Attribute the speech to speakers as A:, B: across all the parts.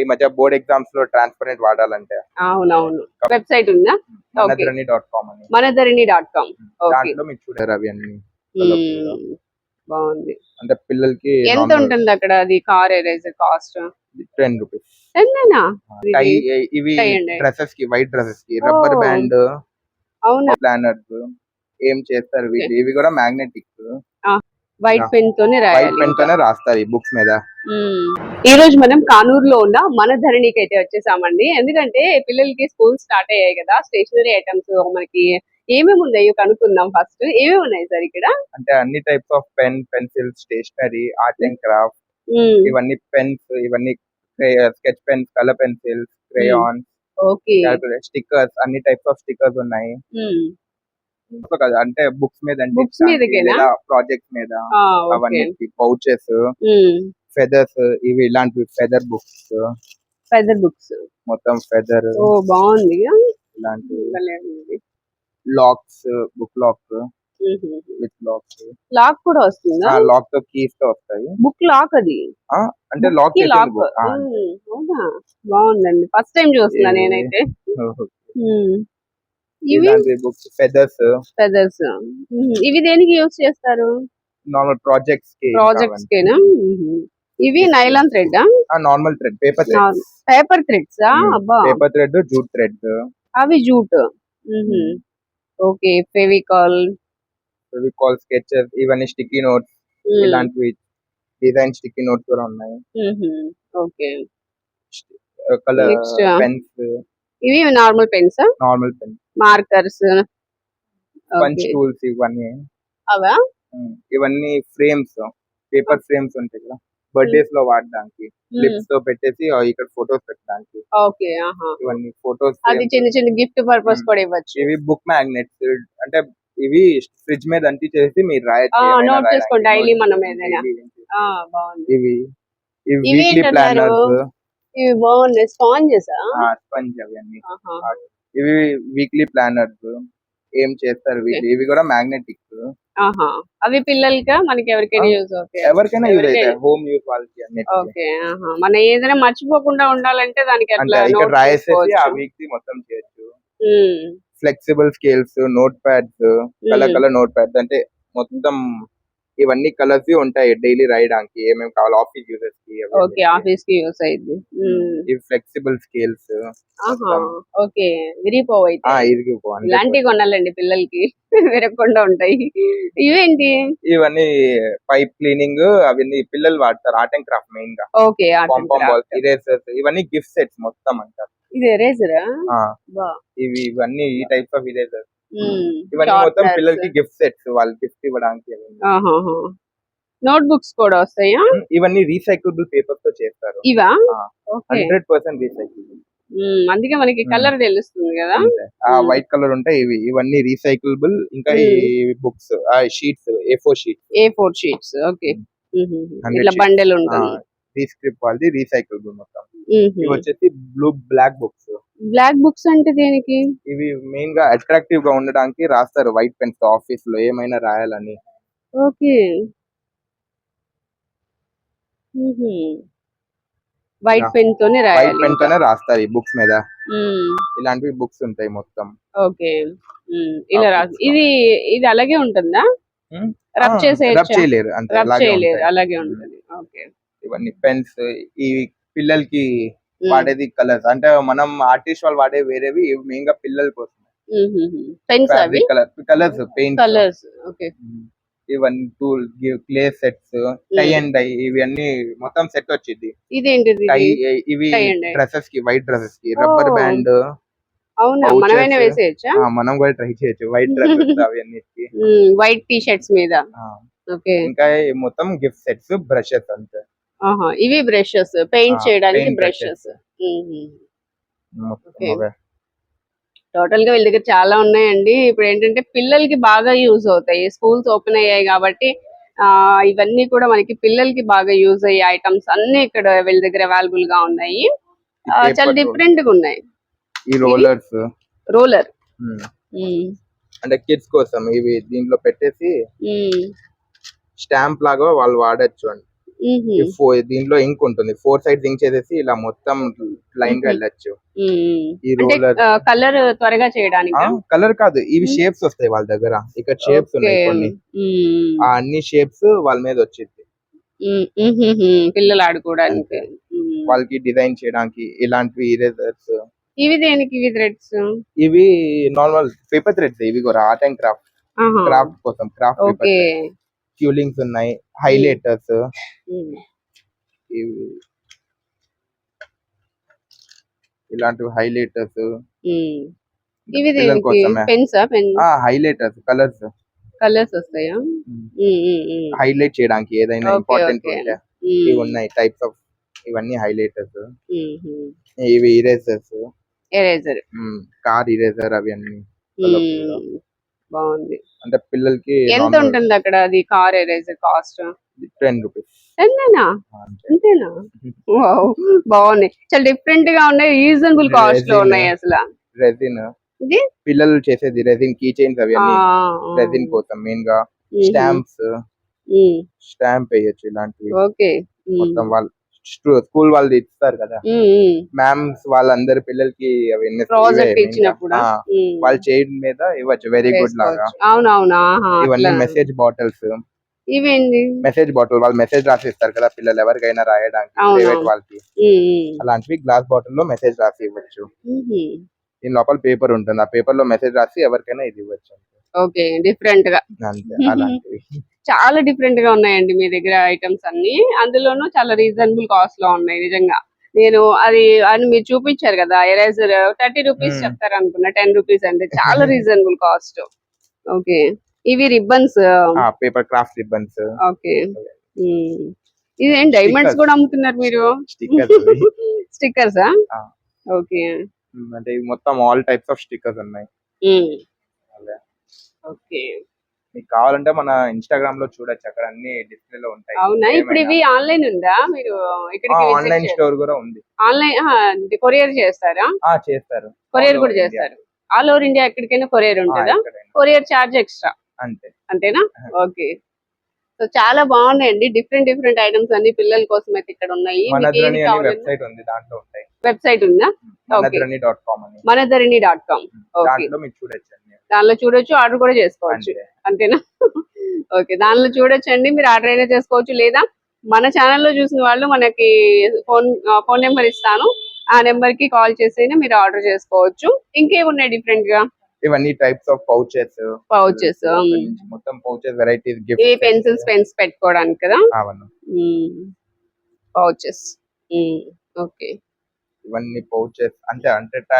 A: ఈ మధ్య board exams లో ట్రాన్స్పరెంట్ వాడాలంటే
B: అవునవును. వెబ్‌సైట్ ఉందా? ఓకే.
A: మనధరణి.com అని
B: మనధరణి.com. ఓకే.
A: దాంట్లో మీకు చూడారు అవి అన్ని
B: బాగుంది.
A: అంటే పిల్లలకి
B: ఎంత ఉంటుంది అక్కడ అది కార్ ఎరేజర్ కాస్ట్?
A: 10 రూపీస్.
B: 10
A: ఇవి డ్రెస్సెస్ కి వైట్ డ్రెస్సెస్ కి రబ్బర్ బ్యాండ్
B: అవునా
A: ప్లానర్స్ ఏం చేస్తారు వీళ్ళు. ఇవి కూడా మ్యాగ్నెటిక్.
B: వైట్ పెన్ తోనే రాయాలి.
A: వైట్ పెన్ తోనే రాస్తారు ఈ బుక్స్ మీద.
B: ఈ రోజు మనం కానూరులో ఉన్న మనధరణికి అయితే వచ్చేసామండి. ఎందుకంటే పిల్లలకి స్కూల్ స్టార్ట్ అయ్యాయి కదా, స్టేషనరీ ఐటమ్స్ మనకి ఏమేమి ఉన్నాయో కనుక్కుందాం. ఫస్ట్ ఏమేమి ఉన్నాయి సార్ ఇక్కడ?
A: అంటే అన్ని types of pen, pencil, stationery, art and craft, ఇవన్నీ పెన్స్, ఇవన్నీ sketch pens, colour pencils, crayons, stickers, అన్ని టైప్స్ ఆఫ్ స్టిక్కర్స్ ఉన్నాయి. అంటే బుక్స్ మీద ప్రాజెక్ట్స్ మీద అవన్నీ పౌచెస్, ఫెదర్స్, ఇవి ఇలాంటివి ఫెదర్ బుక్స్ మొత్తం ఫెదర్.
B: బాగుంది.
A: ఇలాంటివి locks, book locks with
B: lock కూడా వస్తుందా?
A: లాక్ తో కీస్ తో వస్తాయి.
B: బుక్ లాక్ అది
A: అంటే లాక్
B: అవునా, బాగుందండి. ఫస్ట్ టైం చూస్తున్నా నేనైతే.
A: ఇలాంటి బుక్స్ ఫెదర్స్
B: ఇవి దేనికి యూస్ చేస్తారు?
A: నార్మల్ ప్రాజెక్ట్స్
B: కేనా? ఇవి nylon thread?
A: Normal thread,
B: paper threads. అబ్బా,
A: పేపర్ థ్రెడ్, జూట్ థ్రెడ్స్.
B: అవి జూట్. ఓకే. ఫెవికాల్,
A: స్కెచెస్, ఇవన్నీ స్టిక్కీ నోట్స్, ఇలాంటివి డిజైన్ స్టిక్కీ నోట్స్ కూడా ఉన్నాయి.
B: ఓకే.
A: కలర్ పెన్స్,
B: ఇవి normal pens, markers,
A: punch tools, ఇవన్నీ
B: అవా?
A: ఇవన్నీ ఫ్రేమ్స్, పేపర్ ఫ్రేమ్స్ ఉంటాయి కదా, బర్త్డేస్ లో వాడడానికి, క్లిప్స్ తో పెట్టేసి ఇక్కడ ఫోటోస్ పెట్టడానికి.
B: ఓకే.
A: ఇవన్నీ ఫోటోస్,
B: అది చిన్న చిన్న గిఫ్ట్ పర్పస్ కూడా ఇవ్వచ్చు.
A: ఇవి బుక్ మ్యాగ్నెట్స్, అంటే ఇవి ఫ్రిడ్జ్ మీద అంటించేసి మీరు రాయొచ్చు,
B: నోట్ చేసుకోండి డైలీ మనం ఏదైనా. బాగుంది.
A: ఇవి వీక్లీ ప్లానర్స్.
B: ఇవి బాగున్నాయి. స్పాంజ్
A: అవన్నీ. ఇవి వీక్లీ ప్లానర్స్ ఏం చేస్తారు వీళ్ళు. ఇవి కూడా మ్యాగ్నెటిక్.
B: అవి పిల్లలకి మనకి ఎవరికైనా యూజ్ అవుతాయి.
A: ఎవరికైనా యూజ్ అవుతాయి, హోమ్ యూజ్ వాళ్ళకి అన్ని.
B: ఓకే. మనం ఏదైనా మర్చిపోకుండా ఉండాలంటే దానికి అట్లా
A: ఇక్కడ రాసేసి ఆ వీక్ మొత్తం చేయొచ్చు. Flexible scales, note pads, colour note pads, అంటే మొత్తం ఇవన్నీ కలర్స్ ఉంటాయి డైలీ రాయడానికి ఏమేమి కావాలి ఆఫీస్ యూజర్స్ కి.
B: ఓకే, ఆఫీస్ కి యూస్ అయ్యింది.
A: ఇవి ఫ్లెక్సిబుల్ స్కేల్స్.
B: ఓకే, విరిగిపోవాలి. ఇలాంటివి కొనాలండి పిల్లలకి, విరగకుండా ఉంటాయి. ఇవేంటి?
A: ఇవన్నీ పైప్ క్లీనింగ్, అవన్నీ పిల్లలు వాడతారు, ఆర్ట్ అండ్ క్రాఫ్ట్ మెయిన్ గా.
B: ఓకే.
A: ఇరేజర్స్, ఇవన్నీ గిఫ్ట్ సెట్స్ మొత్తం అంటారు.
B: ఇది ఎరేజరా?
A: ఇవన్నీ ఈ టైప్స్ ఆఫ్ ఇరేజర్స్. ఇవన్నీ మొత్తం పిల్లలకి గిఫ్ట్ సెట్స్, వాళ్ళు గిఫ్ట్ ఇవ్వడానికి.
B: నోట్ బుక్స్ కూడా వస్తాయా?
A: ఇవన్నీ రీసైక్లబుల్ పేపర్ తో చేస్తారు.
B: ఇవా?
A: 100% రీసైక్లబుల్.
B: అందుకే మనకి కలర్ తెలుస్తుంది కదా.
A: వైట్ కలర్ ఉంటాయి ఇవన్నీ రీసైక్లబుల్. ఇంకా ఈ books sheets, A4 sheets.
B: Okay. ఇట్లా బండెల్ ఉంటుంది.
A: స్క్రిప్ట్ వాళ్ళది రీసైక్లబుల్ మొత్తం. ఇవి వచ్చేసి బ్లాక్ బుక్స్
B: అంటే దేనికి?
A: ఇవి మెయిన్ గా అట్రాక్టివ్ గా ఉండడానికి రాస్తారు వైట్ పెన్స్ ఆఫీస్ లో ఏమైనా రాయాలని.
B: ఓకే. వైట్ పెన్ తోనే
A: రాస్తారు ఈ బుక్స్ మీద. ఇలాంటివి బుక్స్ ఉంటాయి మొత్తం.
B: ఓకే. ఇలా ఇది అలాగే ఉంటుందా? రబ్ చేయలేరు, అలాగే ఉంటుంది. ఓకే.
A: ఇవన్నీ పెన్స్, ఈ పిల్లలకి వాడేది కలర్స్, అంటే మనం ఆర్టిస్ట్ వాళ్ళు వాడే వేరేవి, మెయిన్ గా పిల్లల కోసం
B: పెన్స్,
A: కలర్స్, పెయింట్స్. ఇవన్నీ tool, clay sets, tie and dye, ఇవన్నీ మొత్తం సెట్ వచ్చింది.
B: ఇదేంటిది?
A: ఇవి డ్రెస్సెస్ కి, వైట్ డ్రెస్సెస్ కి రబ్బర్ బ్యాండ్. మనం కూడా ట్రై చేయొచ్చు వైట్ డ్రెస్సెస్ అవన్నిటికి.
B: వైట్ టీ షర్ట్స్ మీద.
A: ఇంకా మొత్తం గిఫ్ట్ సెట్స్, బ్రషెస్ అంతే.
B: ఇవి బ్రషెస్, పెయింట్ చేయడానికి బ్రషెస్. టోటల్ గా వీళ్ళ దగ్గర చాలా ఉన్నాయండి. ఇప్పుడు ఏంటంటే పిల్లలకి బాగా యూజ్ అవుతాయి, స్కూల్స్ ఓపెన్ అయ్యాయి కాబట్టి ఇవన్నీ కూడా మనకి పిల్లలకి బాగా యూజ్ అయ్యే ఐటమ్స్ అన్ని ఇక్కడ వీళ్ళ దగ్గర అవైలబుల్ గా ఉన్నాయి. చాలా డిఫరెంట్ గా ఉన్నాయి.
A: ఈ రోలర్ అంటే కిడ్స్ కోసం, ఇవి దీంట్లో పెట్టేసి స్టాంప్ లాగా వాళ్ళు వాడచ్చు అండి. దీంట్లో ఇంక్ ఉంటుంది, 4 సైడ్స్ ఇంక్ చేసేసి ఇలా మొత్తం లైన్ గా వెళ్ళొచ్చు. ఈ
B: అంటే
A: రోలర్
B: కలర్ త్వరగా చేయడానికి
A: కలర్ కాదు, ఇవి షేప్స్ వస్తాయి వాళ్ళ దగ్గర. ఇక్కడ షేప్స్ ఉన్నాయి కొన్ని, ఆ అన్ని షేప్స్ వాళ్ళ మీద వచ్చింది
B: పిల్లలు ఆడుకోవడానికి.
A: వాళ్ళకి డిజైన్ చేయడానికి. ఇలాంటివి ఇరేజర్స్.
B: ఇవి దేనికి ఇవి థ్రెడ్స్?
A: ఇవి నార్మల్ పేపర్ థ్రెడ్స్, ఇవి కూడా ఆర్ట్ అండ్ క్రాఫ్ట్ కోసం. Craft
B: okay.
A: క్యూలింగ్స్ ఉన్నాయి, హైలైటర్స్, ఇవి ఇలాంటివి హైలైటర్స్.
B: ఇవి
A: పిల్లల
B: దేనికి?
A: కోసమే.
B: పెన్సా? పెన్
A: హైలైటర్స్, కలర్స్
B: వస్తాయా?
A: హైలైట్ చేయడానికి ఏదైనా
B: ఓకే,
A: ఇంపార్టెంట్
B: ఓకే.
A: ఉంటే. ఇవి ఉన్నాయి టైప్స్ ఆఫ్, ఇవన్నీ హైలైటర్స్. ఇవి ఇరేజర్స్,
B: ఎరేజర్.
A: కార్ ఇరేజర్, అవి అన్ని
B: బాగుంది.
A: అంటే పిల్లలకి
B: ఎంత ఉంటుంది అక్కడ అది కార్ ఎరేజర్ కాస్ట్?
A: 10 రూపీస్.
B: అంతేనా? అంతేనా? వావ్, బాగున్నాయి, చాలా డిఫరెంట్ గా ఉన్నాయి, రీజనబుల్ కాస్ట్ లో ఉన్నాయి అసలు.
A: రెజిన్,
B: ఇది
A: పిల్లలు చేసేది రెజిన్ కీ చైన్స్, అవి అన్ని రెజిన్ కోసం మెయిన్ గా. స్టాంప్స్, స్టాంప్ వేయచ్చు ఇలాంటివి.
B: ఓకే.
A: మొత్తం వాళ్ళు స్కూల్ వాళ్ళు ఇస్తారు కదా మ్యామ్స్, వాళ్ళందరి పిల్లలకి అవన్నీ
B: ప్రాజెక్ట్ ఇచ్చినప్పుడు
A: వాళ్ళ చైన్ మీద ఇవ్వచ్చు, వెరీ గుడ్ లాగా.
B: అవునవునా.
A: ఇవన్నీ మెసేజ్ బాటిల్స్.
B: ఇవేంటి?
A: మెసేజ్ బాటిల్, వాళ్ళు మెసేజ్ రాసి ఇస్తారు కదా పిల్లలు ఎవరికైనా రాయడానికి, ప్రైవేట్ వాళ్ళకి. అలాంటివి గ్లాస్ బాటిల్ లో మెసేజ్ రాసి ఇవ్వచ్చు. దీని లోపల పేపర్ ఉంటుంది, ఆ పేపర్ లో మెసేజ్ రాసి ఎవరికైనా ఇది ఇవ్వచ్చు.
B: ఓకే, డిఫరెంట్ గా.
A: అంతే, అలాంటివి
B: చాలా డిఫరెంట్ గా ఉన్నాయండి మీ దగ్గర ఐటమ్స్ అన్ని, అందులోనూ చాలా రీజనబుల్ కాస్ట్ లో ఉన్నాయి నిజంగా. నేను అది మీరు చూపించారు కదా ఎరేజర్, 30 రూపీస్ చెప్తారు అనుకున్నా, 10 రూపీస్ అంటే చాలా రీజనబుల్ కాస్ట్. ఓకే. ఇవి ribbons,
A: paper craft ribbons.
B: Okay. ఇదేం డైమండ్స్ కూడా అమ్ముతున్నారు మీరు? స్టిక్కర్సా? ఓకే.
A: అంటే మొత్తం ఆల్ టైప్స్ ఆఫ్ స్టిక్కర్స్ ఉన్నాయి.
B: ఓకే.
A: మీకు కావాలంటే మన ఇన్స్టాగ్రామ్ లో చూడొచ్చు, అక్కడ అన్ని డిస్ప్లే లో ఉంటాయి.
B: అవునా? ఇప్పుడు ఇవి ఆన్లైన్ ఉందా? మీరు ఇక్కడికి
A: ఆన్లైన్ స్టోర్ కూడా ఉంది.
B: ఆన్లైన్ కొరియర్ చేస్తారా?
A: చేస్తారు,
B: కొరియర్ కూడా చేస్తారు. ఆల్ ఓవర్ ఇండియా ఎక్కడికైనా కొరియర్ ఉంటుందా? కొరియర్ చార్జ్ ఎక్స్ట్రా అంతేనా? ఓకే. సో చాలా బాగున్నాయండి, డిఫరెంట్ డిఫరెంట్ ఐటమ్స్ అన్ని పిల్లల కోసం అయితే ఇక్కడ ఉన్నాయి.
A: వెబ్సైట్ ఉంది, దాంట్లో ఉంటాయి.
B: వెబ్సైట్ ఉందా? మనధరణి.com. దానిలో చూడొచ్చు, ఆర్డర్ కూడా చేసుకోవచ్చు, అంతేనా? ఓకే, దానిలో చూడొచ్చండి, మీరు ఆర్డర్ అయినా చేసుకోవచ్చు, లేదా మన ఛానల్లో చూసిన వాళ్ళు మనకి ఫోన్ నెంబర్ ఇస్తాను, ఆ నెంబర్ కి కాల్ చేసి మీరు ఆర్డర్ చేసుకోవచ్చు. ఇంకేమున్నాయి డిఫరెంట్ గా?
A: ఇవన్నీ టైప్స్ ఆఫ్ పౌచెస్ మొత్తం పౌచెస్ వెరైటీస్, గిఫ్ట్,
B: ఇవి పెన్సిల్స్, పెన్స్ పెట్టుకోవడానికి కదా పౌచెస్. ఓకే.
A: ఇవన్నీ పౌచెస్ అంటే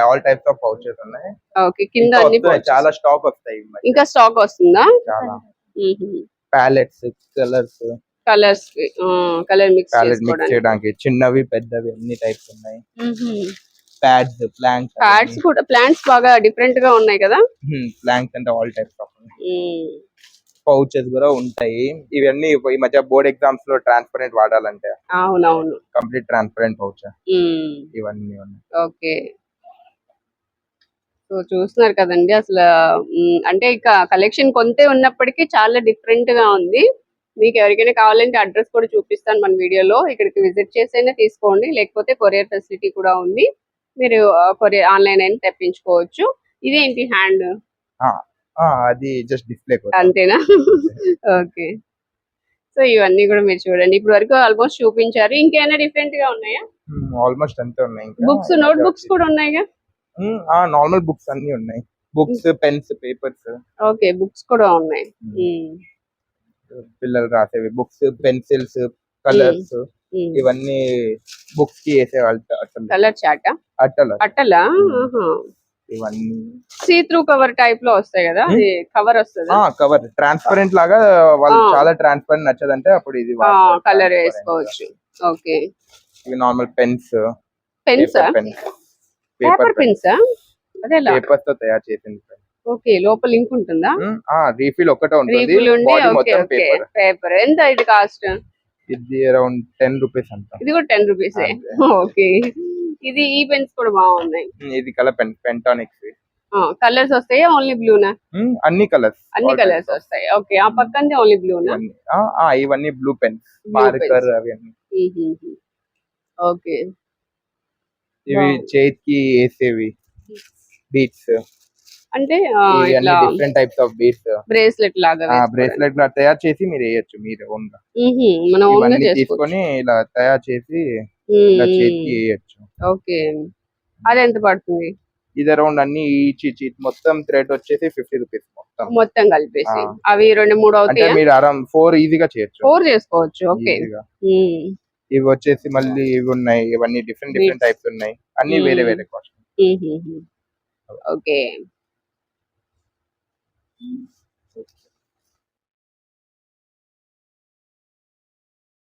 A: ఆల్ టైప్స్ ఆఫ్ పౌచెస్ ఉన్నాయి.
B: ఓకే, కింద అన్ని
A: చాలా స్టాక్ వస్తాయి,
B: ఇంకా స్టాక్ వస్తుందా?
A: చాలా ప్యాలెట్స్, కలర్ మిక్స్ చేయడానికి చిన్నవి పెద్దవి అన్ని టైప్స్ ఉన్నాయి. ప్యాడ్స్, ప్లాంక్స్
B: కూడా, ప్లాంట్స్ బాగా డిఫరెంట్ గా ఉన్నాయి కదా.
A: ప్లాంక్స్ అంటే ఆల్ టైప్స్ ఆఫ్ పౌచెస్ కూడా ఉంటాయి. ఇవన్నీ ఈ మధ్య బోర్డ్ ఎగ్జామ్స్ లో ట్రాన్స్పరెంట్ వాడాలంటే
B: అవునవును,
A: కంప్లీట్ ట్రాన్స్పరెంట్ పౌచ్ ఇవన్నీ ఉన్నాయి.
B: ఓకే. సో చూస్తున్నారు కదండి అసలు, అంటే ఇక కలెక్షన్ కొంతే ఉన్నప్పటికీ చాలా డిఫరెంట్ గా ఉంది. మీకు ఎవరికైనా కావాలంటే అడ్రస్ కూడా చూపిస్తాను మన వీడియోలో, ఇక్కడికి విజిట్ చేసైనా తీసుకోండి, లేకపోతే కొరియర్ ఫెసిలిటీ కూడా ఉంది, మీరు కొరియర్ ఆన్లైన్ అయినా తెప్పించుకోవచ్చు. ఇదేంటి హ్యాండ్?
A: అది జస్ట్ డిస్ప్లే
B: అంతేనా? ఓకే. సో ఇవన్నీ కూడా మీరు చూడండి, ఇప్పుడు వరకు ఆల్మోస్ట్ చూపించారు, ఇంకేమైనా డిఫరెంట్ గా ఉన్నాయా?
A: ఆల్మోస్ట్ అంతే ఉన్నాయి.
B: బుక్స్, నోట్ బుక్స్ కూడా ఉన్నాయిగా?
A: నార్మల్ బుక్స్ అన్ని ఉన్నాయి, books, pens, papers.
B: Okay, books కూడా ఉన్నాయి.
A: పిల్లలు రాసేవి బుక్స్, పెన్సిల్స్, కలర్స్, ఇవన్నీ బుక్స్ కి వేసేవాళ్ళు.
B: కలర్ చాట, అట్టలా,
A: ఇవన్నీ
B: సీ త్రూ కవర్ టైప్ లో వస్తాయి కదా, కవర్ వస్తుంది,
A: కవర్ ట్రాన్స్పరెంట్ లాగా. వాళ్ళు చాలా ట్రాన్స్పరెంట్ నచ్చదంటే అప్పుడు ఇది
B: కలర్ వేసుకోవచ్చు. ఓకే.
A: ఇవి నార్మల్ పెన్స్,
B: పేపర్ పెన్స్, అదే
A: పేపర్ తో తయారు చేసింది.
B: ఓకే, లోపల లింక్ ఉంటుందా?
A: రీఫిల్ ఒకటే ఉంటుంది, బాడీ మొత్తం
B: పేపర్. ఎంత ఇది కాస్ట్?
A: ఇది అరౌండ్ 10 రూపీస్ అంట.
B: ఇది కూడా 10 రూపీస్. ఓకే. ఇది ఈ పెన్స్ కూడా బాగున్నాయి.
A: ఇది కలర్ పెంటానిక్స్.
B: కలర్స్ వస్తాయి ఓన్లీ బ్లూనా?
A: అన్ని కలర్స్,
B: అన్ని కలర్స్ వస్తాయి. ఓకే. ఆ పక్కనది ఓన్లీ బ్లూనా?
A: ఇవన్నీ ఇవన్నీ blue pens,
B: blue
A: Parker
B: pens.
A: అవన్నీ.
B: ఓకే.
A: ఇవి చేతికి వేసేవి బీట్స్,
B: అంటే
A: ఇవి అన్ని
B: ఇట్లా
A: different types of beads.
B: Bracelet లాగా వేసుకోవడానికి.
A: బ్రేస్లెట్ లా తయారు చేసి మీరు వేయొచ్చు మీరు ఓన్ గా.
B: మనం ఓన్ గా
A: ఇవన్నీ
B: చేసుకోవచ్చు.
A: తీసుకొని ఇలా తయారు చేసి ఇలా చేతికి వేయొచ్చు.
B: ఓకే. అది ఎంత పడుతుంది?
A: ఇది అరౌండ్ అన్ని ఈచ్ మొత్తం థ్రెడ్ వచ్చేసి 50 రూపీస్ మొత్తం.
B: మొత్తం కలిపేసి అవి 2-3
A: అంటే
B: అవుతాయా?
A: మీరు అరౌండ్ 4 ఈజీగా చేయొచ్చు.
B: 4 చేసుకోవచ్చు. ఓకే.
A: ఈజీగా. ఇవి వచ్చేసి మళ్ళీ ఇవి ఉన్నాయి, ఇవన్నీ డిఫరెంట్ టైప్స్ ఉన్నాయి, అన్ని వేరే వేరే కాస్ట్.
B: ఓకే.